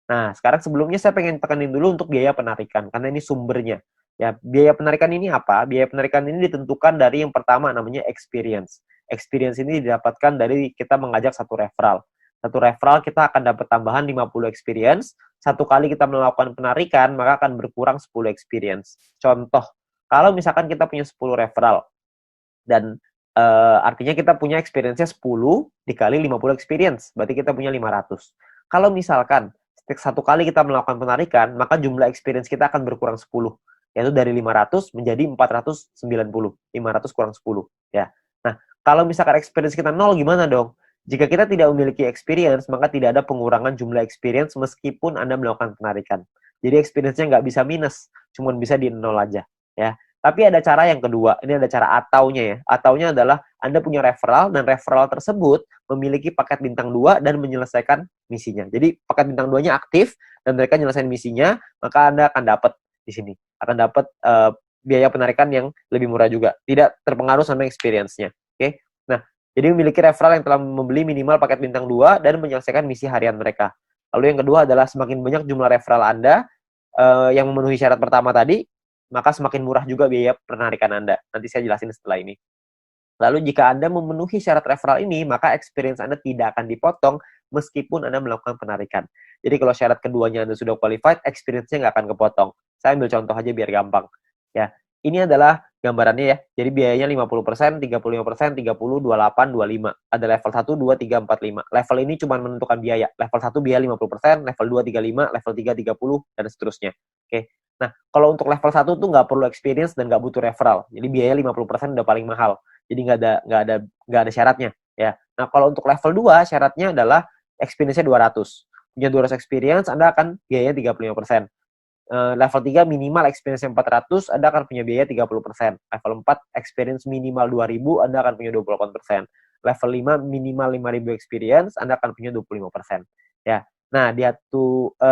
Nah, sekarang sebelumnya saya pengen tekanin dulu untuk biaya penarikan, karena ini sumbernya. Ya, biaya penarikan ini apa? Biaya penarikan ini ditentukan dari yang pertama namanya experience. Experience ini didapatkan dari kita mengajak satu referral. Satu referral kita akan dapat tambahan 50 experience. Satu kali kita melakukan penarikan, maka akan berkurang 10 experience. Contoh, kalau misalkan kita punya 10 referral, dan artinya kita punya experience-nya 10 dikali 50 experience, berarti kita punya 500. Kalau misalkan satu kali kita melakukan penarikan, maka jumlah experience kita akan berkurang 10, yaitu dari 500 menjadi 490. 500 kurang 10, ya. Nah, kalau misalkan experience kita 0, gimana dong? Jika kita tidak memiliki experience, maka tidak ada pengurangan jumlah experience meskipun Anda melakukan penarikan. Jadi experience-nya nggak bisa minus, cuma bisa di 0 aja, ya. Tapi ada cara yang kedua, ini ada cara ataunya ya. Ataunya adalah Anda punya referral, dan referral tersebut memiliki paket bintang 2 dan menyelesaikan misinya. Jadi paket bintang 2-nya aktif, dan mereka menyelesaikan misinya, maka Anda akan dapat di sini. Akan dapat biaya penarikan yang lebih murah juga. Tidak terpengaruh sama experience-nya. Oke? Nah, jadi memiliki referral yang telah membeli minimal paket bintang 2 dan menyelesaikan misi harian mereka. Lalu yang kedua adalah semakin banyak jumlah referral Anda yang memenuhi syarat pertama tadi, maka semakin murah juga biaya penarikan Anda. Nanti saya jelasin setelah ini. Lalu jika Anda memenuhi syarat referral ini, maka experience Anda tidak akan dipotong meskipun Anda melakukan penarikan. Jadi kalau syarat keduanya Anda sudah qualified, experience-nya nggak akan kepotong. Saya ambil contoh aja biar gampang. Ya, ini adalah gambarannya ya. Jadi biayanya 50%, 35%, 30, 28, 25. Ada level 1, 2, 3, 4, 5. Level ini cuma menentukan biaya. Level 1 biaya 50%, level 2 35, level 3 30, dan seterusnya. Oke. Nah, kalau untuk level 1 tuh nggak perlu experience dan nggak butuh referral. Jadi biaya 50% udah paling mahal. Jadi nggak ada syaratnya. Ya. Nah, kalau untuk level 2 syaratnya adalah experience-nya 200. Punya 200 experience, Anda akan biayanya 35%. Level 3 minimal experience 400, Anda akan punya biaya 30%. Level 4 experience minimal 2000, Anda akan punya 28%. Level 5 minimal 5000 experience, Anda akan punya 25%. Ya. Nah, di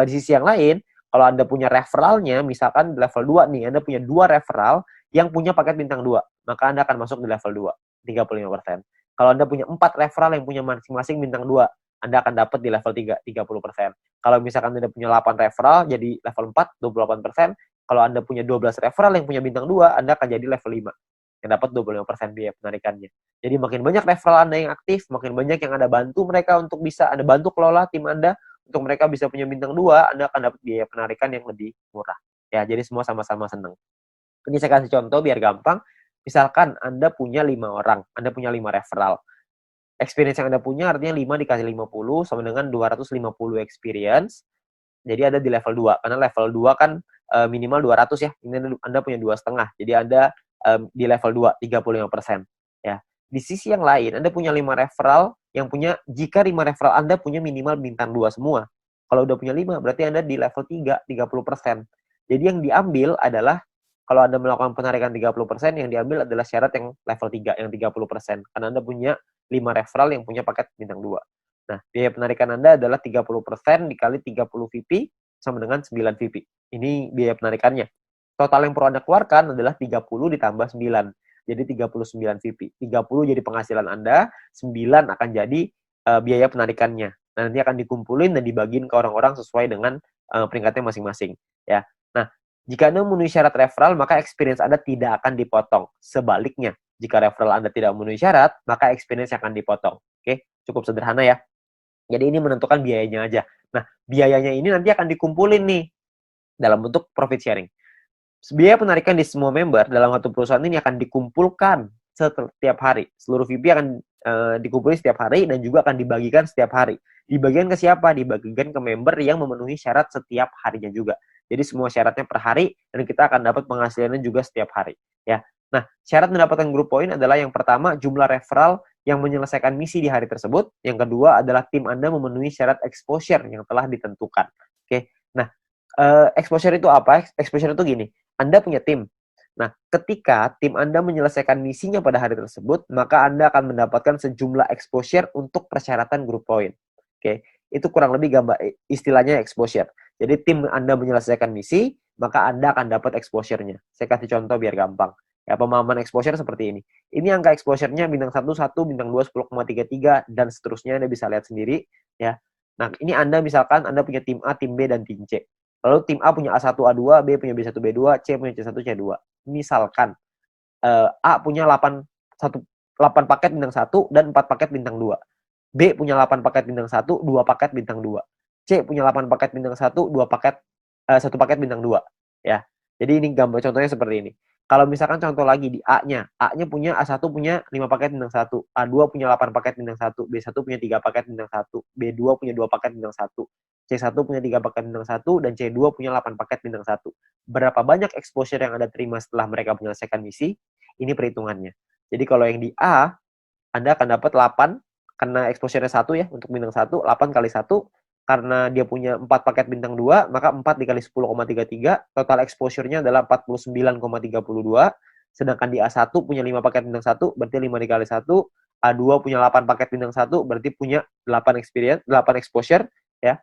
sisi yang lain, kalau Anda punya referralnya, misalkan level 2 nih, Anda punya 2 referral yang punya paket bintang 2, maka Anda akan masuk di level 2, 35%. Kalau Anda punya 4 referral yang punya masing-masing bintang 2, Anda akan dapat di level 3, 30%. Kalau misalkan Anda punya 8 referral, jadi level 4, 28%. Kalau Anda punya 12 referral yang punya bintang 2, Anda akan jadi level 5, yang dapat 25% biaya penarikannya. Jadi makin banyak referral Anda yang aktif, makin banyak yang Anda bantu mereka untuk bisa Anda bantu kelola tim Anda, untuk mereka bisa punya bintang 2, Anda akan dapat biaya penarikan yang lebih murah. Ya, jadi semua sama-sama senang. Ini saya kasih contoh biar gampang. Misalkan Anda punya 5 orang, Anda punya 5 referral. Experience yang Anda punya artinya 5 dikasih 50 sama dengan 250 experience. Jadi ada di level 2. Karena level 2 kan minimal 200 ya. Ini Anda punya 2,5. Jadi Anda di level 2, 35%. Ya. Di sisi yang lain, Anda punya 5 referral jika 5 referral Anda punya minimal bintang 2 semua. Kalau udah punya 5, berarti Anda di level 3, 30%. Jadi yang diambil adalah kalau Anda melakukan penarikan 30%, yang diambil adalah syarat yang level 3, yang 30%. Karena Anda punya 5 referral yang punya paket bintang 2. Nah, biaya penarikan Anda adalah 30% dikali 30 VP sama dengan 9 VP. Ini biaya penarikannya. Total yang perlu Anda keluarkan adalah 30 ditambah 9. Jadi 39 VP. 30 jadi penghasilan Anda, 9 akan jadi biaya penarikannya. Nah, nanti akan dikumpulin dan dibagiin ke orang-orang sesuai dengan peringkatnya masing-masing. Ya. Nah, jika Anda memenuhi syarat referral, maka experience Anda tidak akan dipotong. Sebaliknya, jika referral Anda tidak memenuhi syarat, maka experience akan dipotong. Oke, cukup sederhana ya. Jadi ini menentukan biayanya aja. Nah, biayanya ini nanti akan dikumpulin nih dalam bentuk profit sharing. Biaya penarikan di semua member dalam satu perusahaan ini akan dikumpulkan setiap hari. Seluruh VP akan dikumpulkan setiap hari dan juga akan dibagikan setiap hari. Dibagikan ke siapa? Dibagikan ke member yang memenuhi syarat setiap harinya juga. Jadi semua syaratnya per hari dan kita akan dapat penghasilannya juga setiap hari. Ya. Nah, syarat mendapatkan group point adalah yang pertama jumlah referral yang menyelesaikan misi di hari tersebut. Yang kedua adalah tim Anda memenuhi syarat exposure yang telah ditentukan. Oke. Nah, exposure itu apa? Exposure itu gini. Anda punya tim. Nah, ketika tim Anda menyelesaikan misinya pada hari tersebut, maka Anda akan mendapatkan sejumlah exposure untuk persyaratan group point. Oke, itu kurang lebih gambar istilahnya exposure. Jadi tim Anda menyelesaikan misi, maka Anda akan dapat exposure-nya. Saya kasih contoh biar gampang. Ya, pemahaman exposure seperti ini. Ini angka exposure-nya bintang 1, 1, bintang 2, 10,33, dan seterusnya Anda bisa lihat sendiri. Ya. Nah, ini Anda misalkan Anda punya tim A, tim B, dan tim C. Lalu tim A punya A1, A2, B punya B1, B2, C punya C1, C2. Misalkan A punya 8 paket bintang 1 dan 4 paket bintang 2. B punya 8 paket bintang 1, 2 paket bintang 2. C punya 8 paket bintang 1, 2 paket 1 paket bintang 2, ya. Jadi ini gambar contohnya seperti ini. Kalau misalkan contoh lagi di A-nya punya A1 punya 5 paket bintang 1, A2 punya 8 paket bintang 1, B1 punya 3 paket bintang 1, B2 punya 2 paket bintang 1, C1 punya 3 paket bintang 1, dan C2 punya 8 paket bintang 1. Berapa banyak exposure yang Anda terima setelah mereka menyelesaikan misi? Ini perhitungannya. Jadi kalau yang di A, Anda akan dapat 8, karena exposure-nya 1 ya, untuk bintang 1, 8 kali 1, karena dia punya 4 paket bintang 2, maka 4 dikali 10,33, total exposure-nya adalah 49,32, sedangkan di A1 punya 5 paket bintang 1, berarti 5 dikali 1, A2 punya 8 paket bintang 1, berarti punya 8 exposure, ya.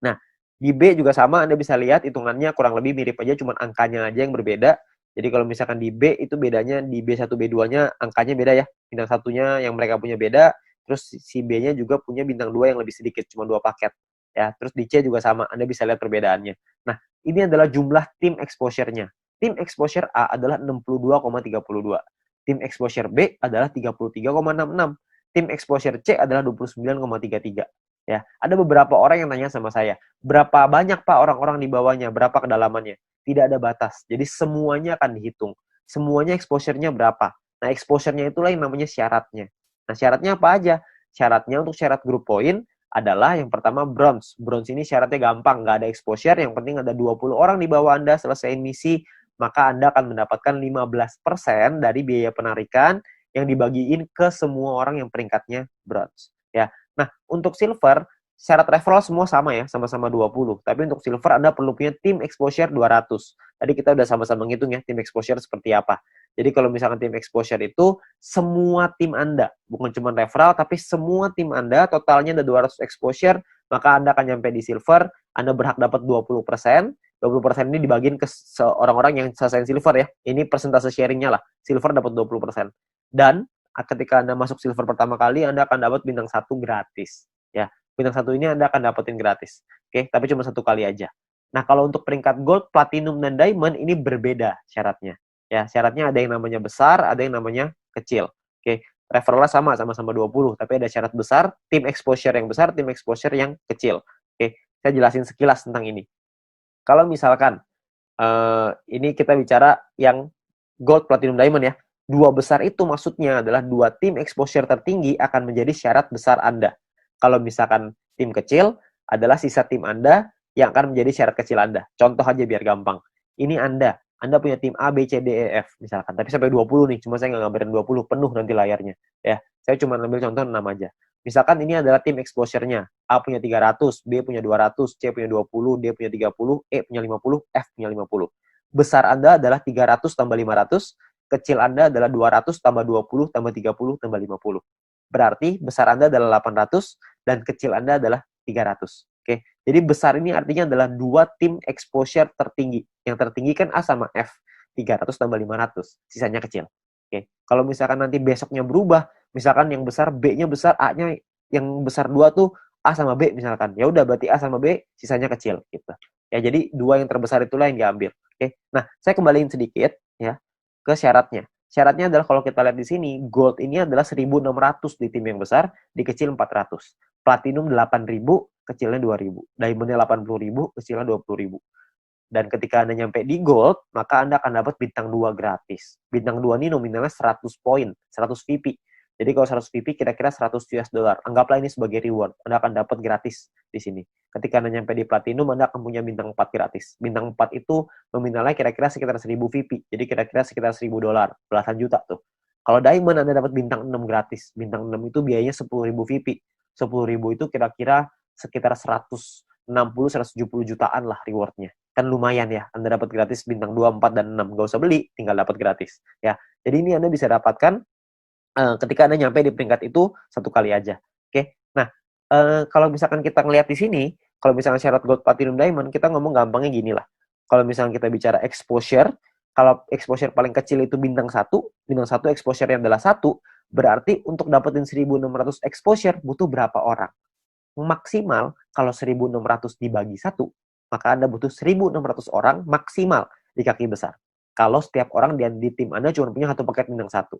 Nah, di B juga sama, Anda bisa lihat hitungannya kurang lebih mirip aja, cuma angkanya aja yang berbeda. Jadi kalau misalkan di B itu bedanya, di B1, B2-nya angkanya beda ya. Bintang satunya yang mereka punya beda, terus si B-nya juga punya bintang 2 yang lebih sedikit, cuma 2 paket. Ya, terus di C juga sama, Anda bisa lihat perbedaannya. Nah, ini adalah jumlah tim exposure-nya. Tim exposure A adalah 62,32. Tim exposure B adalah 33,66. Tim exposure C adalah 29,33. Ya, ada beberapa orang yang tanya sama saya, berapa banyak Pak orang-orang di bawahnya, berapa kedalamannya? Tidak ada batas. Jadi semuanya akan dihitung. Semuanya exposure-nya berapa. Nah, exposure-nya itulah yang namanya syaratnya. Nah, syaratnya apa aja? Syaratnya untuk syarat group point adalah yang pertama bronze. Bronze ini syaratnya gampang, nggak ada exposure, yang penting ada 20 orang di bawah Anda selesaiin misi, maka Anda akan mendapatkan 15% dari biaya penarikan yang dibagiin ke semua orang yang peringkatnya bronze. Ya. Nah, untuk silver, syarat referral semua sama ya, sama-sama 20. Tapi untuk silver Anda perlu punya tim exposure 200. Tadi kita udah sama-sama ngitung ya, tim exposure seperti apa. Jadi kalau misalkan tim exposure itu semua tim Anda, bukan cuma referral, tapi semua tim Anda totalnya ada 200 exposure, maka Anda akan nyampe di silver, Anda berhak dapat 20%. 20% ini dibagiin ke orang-orang yang selesai silver ya. Ini persentase sharingnya lah. Silver dapat 20%. Dan ketika Anda masuk silver pertama kali, Anda akan dapat bintang 1 gratis. Ya, bintang 1 ini Anda akan dapetin gratis. Oke, tapi cuma 1 kali aja. Nah, kalau untuk peringkat gold, platinum, dan diamond ini berbeda syaratnya. Ya, syaratnya ada yang namanya besar, ada yang namanya kecil. Oke, referralnya sama-sama 20, tapi ada syarat besar, tim exposure yang besar, tim exposure yang kecil. Oke, saya jelasin sekilas tentang ini. Kalau misalkan ini kita bicara yang gold, platinum, diamond ya. 2 besar itu maksudnya adalah 2 tim exposure tertinggi akan menjadi syarat besar Anda. Kalau misalkan tim kecil adalah sisa tim Anda yang akan menjadi syarat kecil Anda. Contoh aja biar gampang. Ini Anda punya tim A, B, C, D, E, F misalkan. Tapi sampai 20 nih, cuma saya nggak ngambilin 20, penuh nanti layarnya. Ya, saya cuma ambil contoh 6 aja. Misalkan ini adalah tim exposure-nya. A punya 300, B punya 200, C punya 20, D punya 30, E punya 50, F punya 50. besar Anda adalah 300 tambah 500, kecil Anda adalah 200 tambah 20 tambah 30 tambah 50. Berarti besar Anda adalah 800 dan kecil Anda adalah 300. Oke. Jadi besar ini artinya adalah dua tim exposure tertinggi. Yang tertinggi kan A sama F. 300 tambah 500. Sisanya kecil. Oke. Kalau misalkan nanti besoknya berubah, misalkan yang besar B-nya besar, A-nya yang besar 2 tuh A sama B misalkan. Ya udah berarti A sama B sisanya kecil gitu. Ya jadi dua yang terbesar itulah yang diambil. Oke. Nah, saya kembaliin sedikit ya ke syaratnya. Syaratnya adalah kalau kita lihat di sini, gold ini adalah 1.600 di tim yang besar, di kecil 400. Platinum 8.000, kecilnya 2.000. Diamondnya 80.000, kecilnya 20.000. Dan ketika Anda nyampe di gold, maka Anda akan dapat bintang 2 gratis. Bintang 2 ini nominalnya 100 poin, 100 VP. Jadi kalau 100 VP kira-kira 100 US dollar. Anggaplah ini sebagai reward. Anda akan dapat gratis di sini. Ketika Anda nyampe di platinum, Anda akan punya bintang 4 gratis. Bintang 4 itu nominalnya kira-kira sekitar 1.000 VP. Jadi kira-kira sekitar 1.000 dolar, belasan juta tuh. Kalau diamond Anda dapat bintang 6 gratis. Bintang 6 itu biayanya 10.000 VP. 10.000 itu kira-kira sekitar 160-170 jutaan lah rewardnya. Kan lumayan ya, Anda dapat gratis bintang 2, 4, dan 6. Nggak usah beli, tinggal dapat gratis. Ya, jadi ini Anda bisa dapatkan ketika Anda nyampe di peringkat itu satu kali aja. Oke, nah kalau misalkan kita ngelihat di sini, kalau misalkan syarat gold, platinum, diamond, kita ngomong gampangnya gini lah. Kalau misalkan kita bicara exposure, kalau exposure paling kecil itu bintang 1 exposure-nya adalah 1, berarti untuk dapetin 1.600 exposure butuh berapa orang? Maksimal kalau 1.600 dibagi 1, maka Anda butuh 1.600 orang maksimal di kaki besar. Kalau setiap orang di tim Anda cuma punya satu paket bintang 1.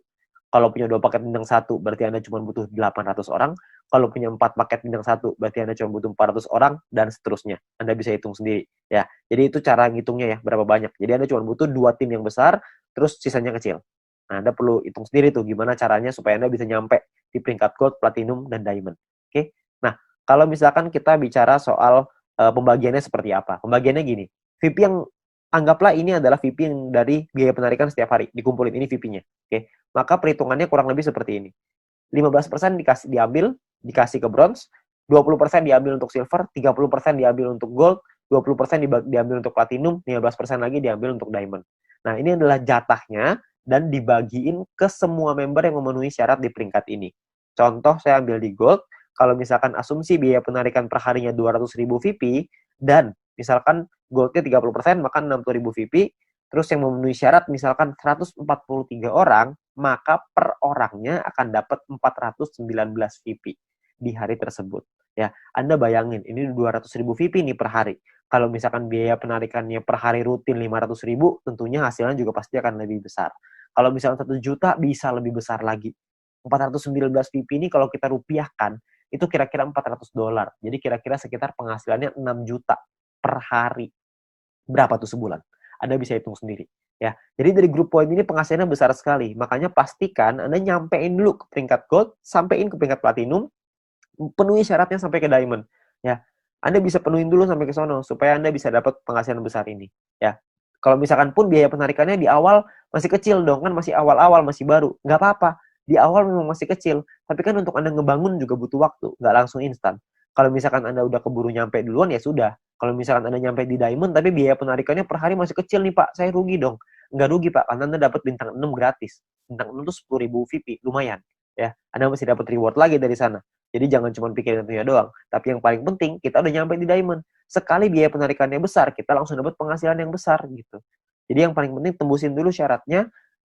Kalau punya 2 paket bintang 1, berarti Anda cuma butuh 800 orang. Kalau punya 4 paket bintang 1, berarti Anda cuma butuh 400 orang, dan seterusnya. Anda bisa hitung sendiri. Ya, jadi itu cara ngitungnya ya, berapa banyak. Jadi Anda cuma butuh 2 tim yang besar, terus sisanya kecil. Nah, Anda perlu hitung sendiri tuh, gimana caranya supaya Anda bisa nyampe di peringkat gold, platinum, dan diamond. Oke? Nah, kalau misalkan kita bicara soal pembagiannya seperti apa. Pembagiannya gini, VP yang anggaplah ini adalah VP yang dari biaya penarikan setiap hari, dikumpulin ini VP-nya. Oke, maka perhitungannya kurang lebih seperti ini. 15% dikasih ke bronze, 20% diambil untuk silver, 30% diambil untuk gold, 20% diambil untuk platinum, 15% lagi diambil untuk diamond. Nah, ini adalah jatahnya dan dibagiin ke semua member yang memenuhi syarat di peringkat ini. Contoh, saya ambil di gold, kalau misalkan asumsi biaya penarikan per harinya 200.000 VP, dan misalkan goldnya 30%, maka 60.000 VP, terus yang memenuhi syarat misalkan 143 orang, maka per orangnya akan dapat 419 VP di hari tersebut. Ya, Anda bayangin, ini 200.000 VP nih per hari. Kalau misalkan biaya penarikannya per hari rutin 500.000, tentunya hasilnya juga pasti akan lebih besar. Kalau misalkan 1 juta, bisa lebih besar lagi. 419 VP ini kalau kita rupiahkan, itu kira-kira 400 dolar. Jadi kira-kira sekitar penghasilannya 6 juta per hari. Berapa tuh sebulan? Anda bisa hitung sendiri. Ya, jadi dari grup poin ini penghasilannya besar sekali. Makanya pastikan Anda nyampein dulu ke peringkat gold, sampein ke peringkat platinum, penuhi syaratnya sampai ke diamond. Ya, Anda bisa penuhin dulu sampai ke sono supaya Anda bisa dapat penghasilan besar ini. Ya, kalau misalkan pun biaya penarikannya di awal masih kecil dong, kan masih awal-awal, masih baru. Nggak apa-apa. Di awal memang masih kecil, tapi kan untuk Anda ngebangun juga butuh waktu, nggak langsung instan. Kalau misalkan Anda udah keburu nyampe duluan, ya sudah. Kalau misalkan Anda nyampe di diamond, tapi biaya penarikannya per hari masih kecil nih Pak, saya rugi dong. Nggak rugi Pak, karena Anda dapat bintang 6 gratis. Bintang 6 itu 10.000 VP, lumayan. Ya, Anda masih dapat reward lagi dari sana. Jadi jangan cuma pikirin tentunya doang. Tapi yang paling penting, kita udah nyampe di diamond. Sekali biaya penarikannya besar, kita langsung dapat penghasilan yang besar gitu. Jadi yang paling penting tembusin dulu syaratnya,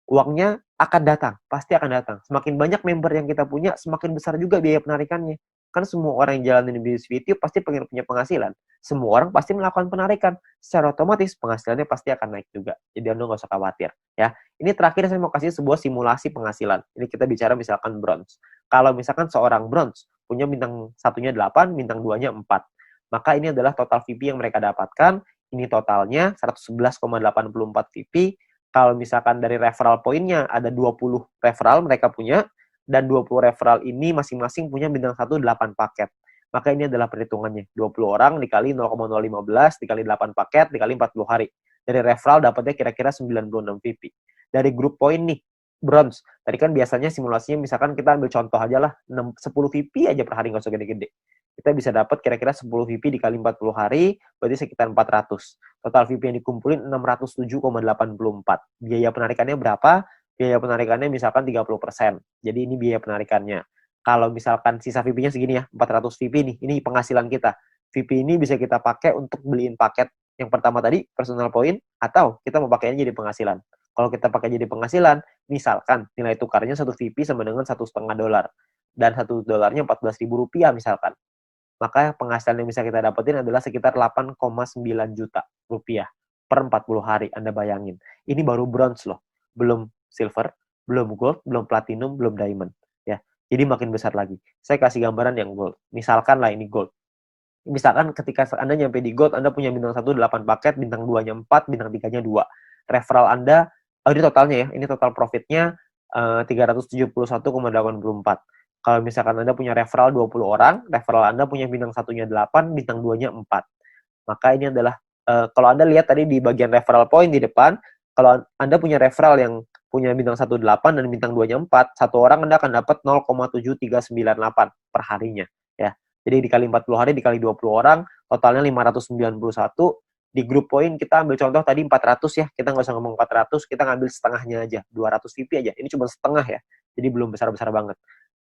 uangnya akan datang, pasti akan datang. Semakin banyak member yang kita punya, semakin besar juga biaya penarikannya. Kan semua orang yang jalanin bisnis video pasti pengen punya penghasilan. Semua orang pasti melakukan penarikan. Secara otomatis penghasilannya pasti akan naik juga. Jadi Anda nggak usah khawatir. Ya, ini terakhir saya mau kasih sebuah simulasi penghasilan. Ini kita bicara misalkan bronze. Kalau misalkan seorang bronze punya bintang satunya 8, bintang 2-nya 4. Maka ini adalah total VP yang mereka dapatkan. Ini totalnya 111,84 VP. Kalau misalkan dari referral poinnya ada 20 referral mereka punya, dan 20 referral ini masing-masing punya bintang 1 8 paket. Maka ini adalah perhitungannya. 20 orang dikali 0,015 dikali 8 paket dikali 40 hari. Dari referral dapatnya kira-kira 96 VP. Dari grup poin nih, bronze. Tadi kan biasanya simulasinya misalkan kita ambil contoh aja lah, 10 VP aja per hari, nggak usah gede-gede. Kita bisa dapat kira-kira 10 VP dikali 40 hari, berarti sekitar 400. Total VP yang dikumpulin 607,84. Biaya penarikannya berapa? Biaya penarikannya misalkan 30%. Jadi ini biaya penarikannya. Kalau misalkan sisa VP-nya segini ya, 400 VP nih, ini penghasilan kita. VP ini bisa kita pakai untuk beliin paket yang pertama tadi, personal point, atau kita mau pakainya jadi penghasilan. Kalau kita pakai jadi penghasilan, misalkan nilai tukarnya 1 VP sama dengan $1,5, dan $1 Rp14.000 misalkan. Maka penghasilan yang bisa kita dapetin adalah sekitar 8,9 juta rupiah per 40 hari. Anda bayangin. Ini baru bronze loh. Belum silver, belum gold, belum platinum, belum diamond. Ya, jadi makin besar lagi. Saya kasih gambaran yang gold. Misalkan lah ini gold. Misalkan ketika Anda nyampe di gold, Anda punya bintang 1 8 paket, bintang 2-nya 4, bintang 3-nya 2. Referral Anda, ini totalnya ya, ini total profitnya 371,84. Kalau misalkan Anda punya referral 20 orang, referral Anda punya bintang 1-nya 8, bintang 2-nya 4. Maka ini adalah, kalau Anda lihat tadi di bagian referral point di depan, kalau Anda punya referral yang punya bintang 1 8 dan bintang 2-nya 4, satu orang Anda akan dapat 0,7398 per harinya. Ya. Jadi dikali 40 hari, dikali 20 orang, totalnya 591. Di grup poin kita ambil contoh tadi 400 ya, kita nggak usah ngomong 400, kita ngambil setengahnya aja, 200 VP aja. Ini cuma setengah ya, jadi belum besar-besar banget.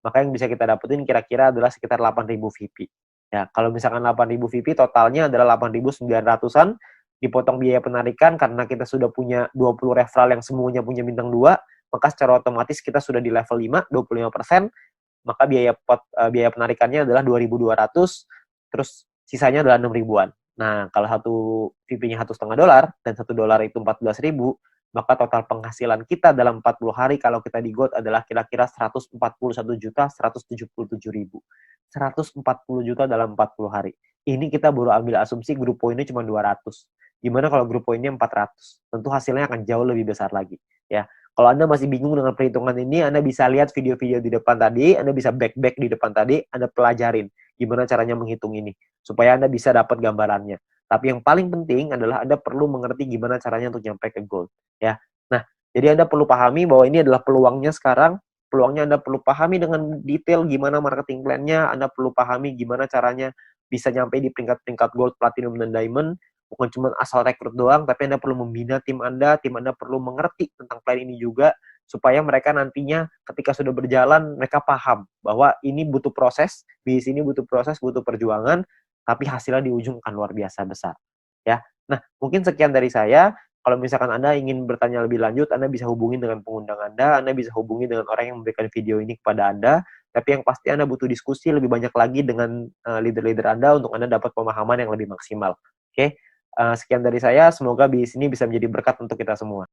Maka yang bisa kita dapetin kira-kira adalah sekitar 8.000 VP. Ya, kalau misalkan 8.000 VP totalnya adalah 8.900-an, dipotong biaya penarikan karena kita sudah punya 20 referral yang semuanya punya bintang 2, maka secara otomatis kita sudah di level 5, 25%, maka biaya penarikannya adalah 2.200, terus sisanya adalah 6 ribuan. Nah, kalau satu VP-nya $1,5 dan $1 itu 14.000, maka total penghasilan kita dalam 40 hari kalau kita di gold adalah kira-kira 141.177.000. 140 juta dalam 40 hari. Ini kita baru ambil asumsi grup poinnya cuma 200. Gimana kalau grup poinnya 400? Tentu hasilnya akan jauh lebih besar lagi. Ya, kalau Anda masih bingung dengan perhitungan ini, Anda bisa lihat video-video di depan tadi, Anda bisa back di depan tadi, Anda pelajarin gimana caranya menghitung ini, supaya Anda bisa dapat gambarannya. Tapi yang paling penting adalah Anda perlu mengerti gimana caranya untuk nyampe ke gold. Ya, nah, jadi Anda perlu pahami bahwa ini adalah peluangnya sekarang, peluangnya Anda perlu pahami dengan detail gimana marketing plan-nya, Anda perlu pahami gimana caranya bisa nyampe di peringkat-peringkat gold, platinum, dan diamond, bukan cuma asal rekrut doang, tapi Anda perlu membina tim Anda perlu mengerti tentang plan ini juga, supaya mereka nantinya ketika sudah berjalan, mereka paham bahwa ini butuh proses, di sini butuh proses, butuh perjuangan, tapi hasilnya di ujung akan luar biasa besar. Ya, nah mungkin sekian dari saya. Kalau misalkan Anda ingin bertanya lebih lanjut, Anda bisa hubungi dengan pengundang Anda bisa hubungi dengan orang yang memberikan video ini kepada Anda, tapi yang pasti Anda butuh diskusi lebih banyak lagi dengan leader-leader Anda untuk Anda dapat pemahaman yang lebih maksimal. Oke? Sekian dari saya, semoga bisnis ini bisa menjadi berkat untuk kita semua.